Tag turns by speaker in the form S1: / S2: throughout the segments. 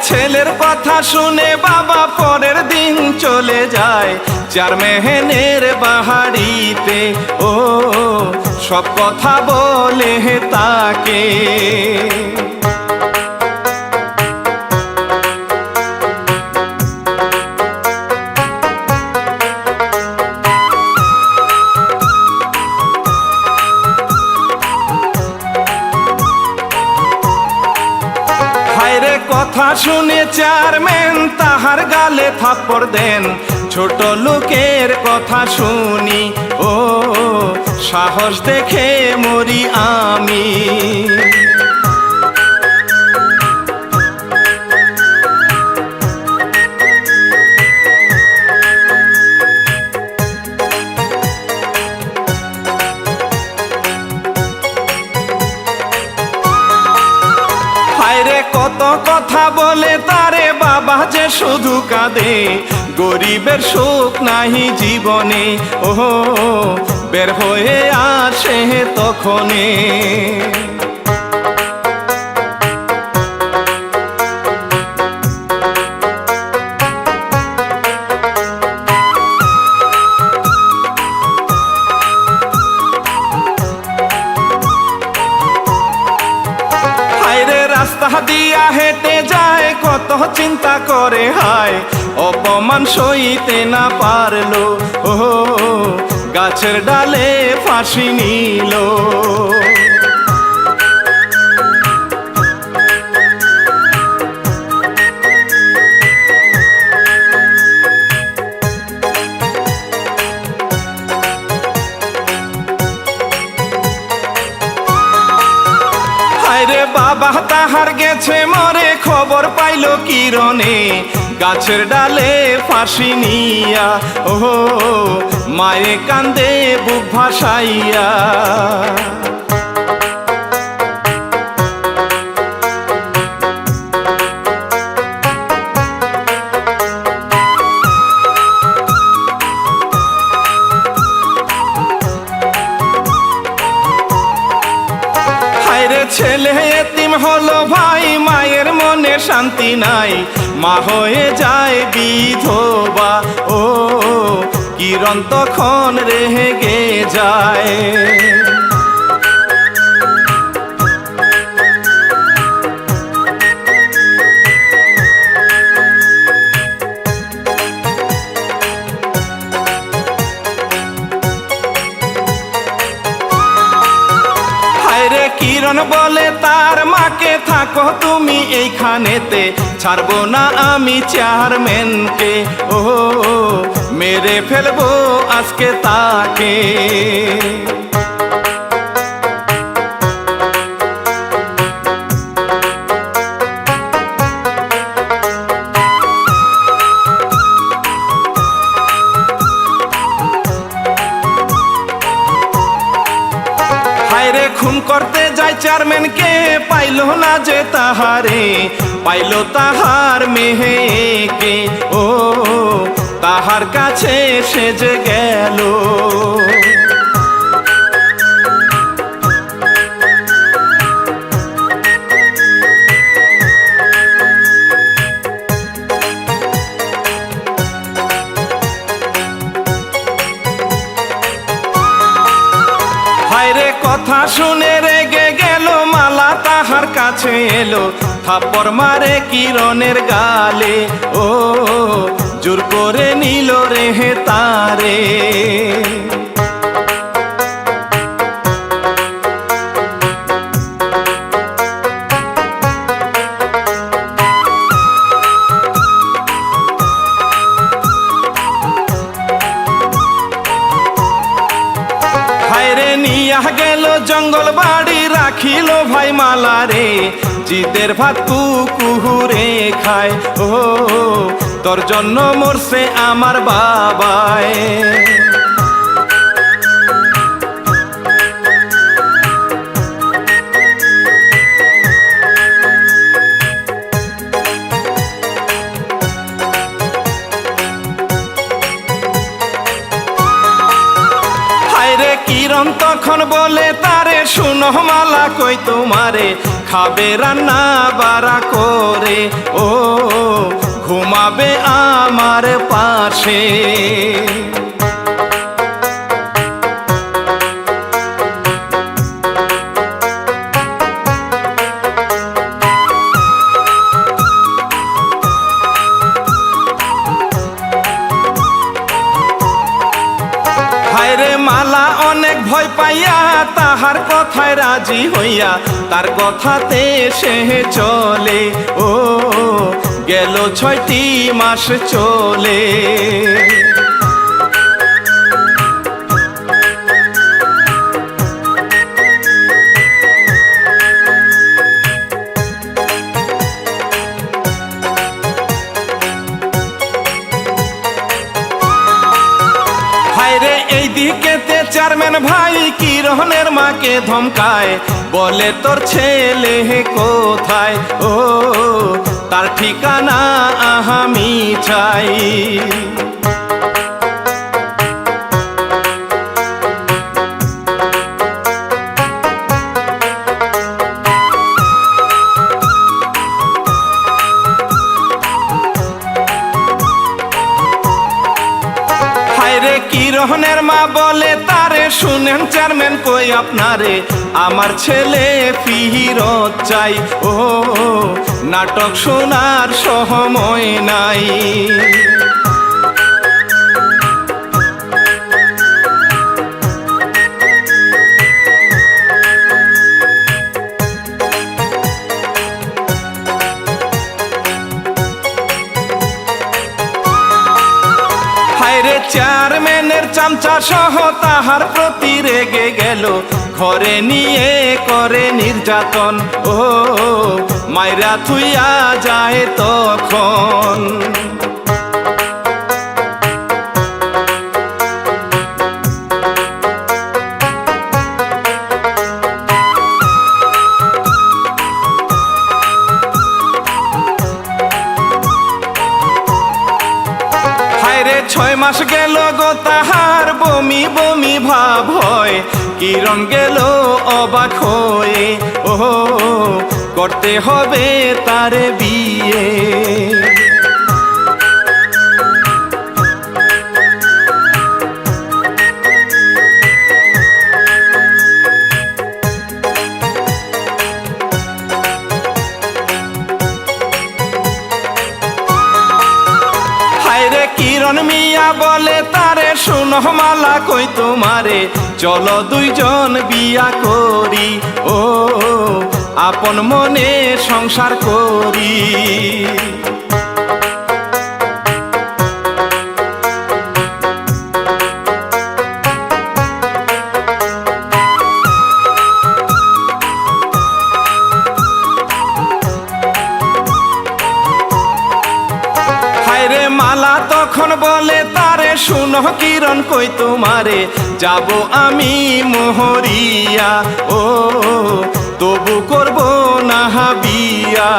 S1: ছেলের কথা শুনে বাবা পরের দিন চলে যায় চেয়ারম্যানের বাহারিতে। ও সব কথা বলে তাকে। কথা শুনে চেয়ারম্যান তাহার গালে থাপ্পড় দেন। ছোট লোকের কথা শুনি ও সাহস দেখে মরি আমি। কত কথা বলে তারে বাবা যে শুধু কাঁদে। গরিবের সুখ নাহি জীবনে ও বের হয়ে আসে তখনে। রাস্তা দিয়া হেঁটে যায় কত চিন্তা করে হায় অপমান সইতে না পারলো ও গাছের ডালে ফাঁসি নিল। বাবা তাহার গেছে মরে খবর পাইল কিরণে গাছের ডালে ফাঁসি নিয়া। ও মায়ে কান্দে বুক ভাসাইয়া। ছেলে এতিম হলো ভাই মায়ের মনে শান্তি নাই। মা হয়ে যায় বিধবা ও কিরণ তখন রেগে যায়। কিরণ বলে তার মাকে থাকো তুমি এইখানেতে ছাড়বো না আমি চেয়ারম্যানকে ও মেরে ফেলবো আজকে তাকে। খুন করতে যায় চেয়ারম্যানকে পাইল না যে তাহারে। পাইল তাহার মেয়েকে ও তাহার কাছে সেজে গেল। কথা শুনে রেগে গেল মালা তাহার কাছে এলো থাপ্পড় মারে কিরণের গালে ও জোর করে নিল রে তারে। গেল জঙ্গল বাড়ি রাখিল ভাই মালা রে জিদের ভাত কুকুরে খায় ও তোর জন্য মরছে আমার বাবায়। কিরণ তখন বলে তারে শুনো মালা কই তোমারে খাবে রান্না বাড়া করে ও ঘুমাবে আমার পাশে। হায়রে মালা অনেক ভয় পাইয়া তাহার কথায় রাজি হইয়া তার কথাতে সে চলে। ও গেল 6টি মাস চলে। এইদিকেতে চেয়ারম্যান ভাই কিরণের মাকে ধমকায়, বলে তোর ছেলে কোথায়? ও তার ঠিকানা আমি চাই। কিরণের মা বলে তারে, শুনেন চেয়ারম্যান কই আপনারে, আমার ছেলে ফিরত চাই। ও নাটক শোনার সময় নাই। চেয়ারম্যানের চামচা সহ তাহার প্রতি রেগে গেল, ঘরে নিয়ে করে নির্যাতন। ও মাইরা থুইয়া যায় তখন। রে 6 মাস গেল গো তাহার বমি বমি ভাব হয়, কিরণ গেল অবাক হয়ে। ও করতে হবে তারে বিয়ে। কিরণ মিয়া বলে তারে, শুনো মালা কই তোমারে, চলো দুইজন বিয়া করি। ও আপন মনে সংসার করি। মালা তখন বলে তারে, শুনো কিরণ কই তোমারে, যাব আমি মোহরিয়া। ও তবু করব না বিয়া।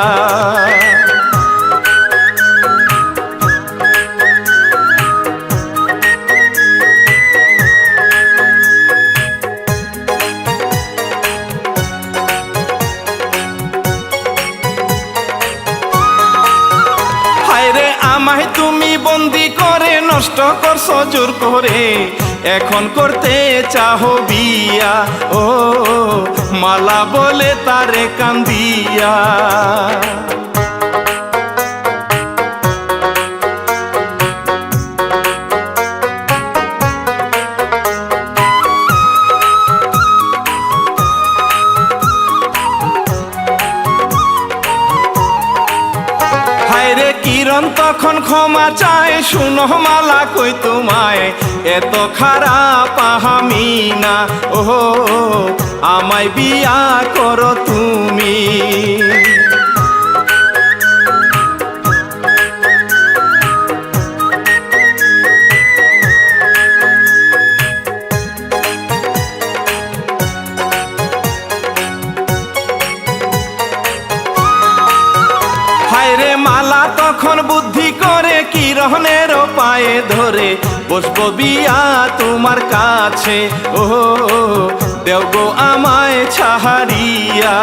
S1: আমায় তুমি বন্দি করে নষ্ট করছো জোর করে, এখন করতে চাহো বিয়া। ও মালা বলে তারে কান্দিয়া। কিরণ তখন ক্ষমা চায়, শুনো মালা কই তোমায়, এত খারাপ আমি না। ও আমায় বিয়া করো তুমি। মালা তখন বুদ্ধি করে কিরণের পায়ে ধরে, বসবো বিয়া তোমার কাছে। ও দেও গো আমায় ছাড়িয়া।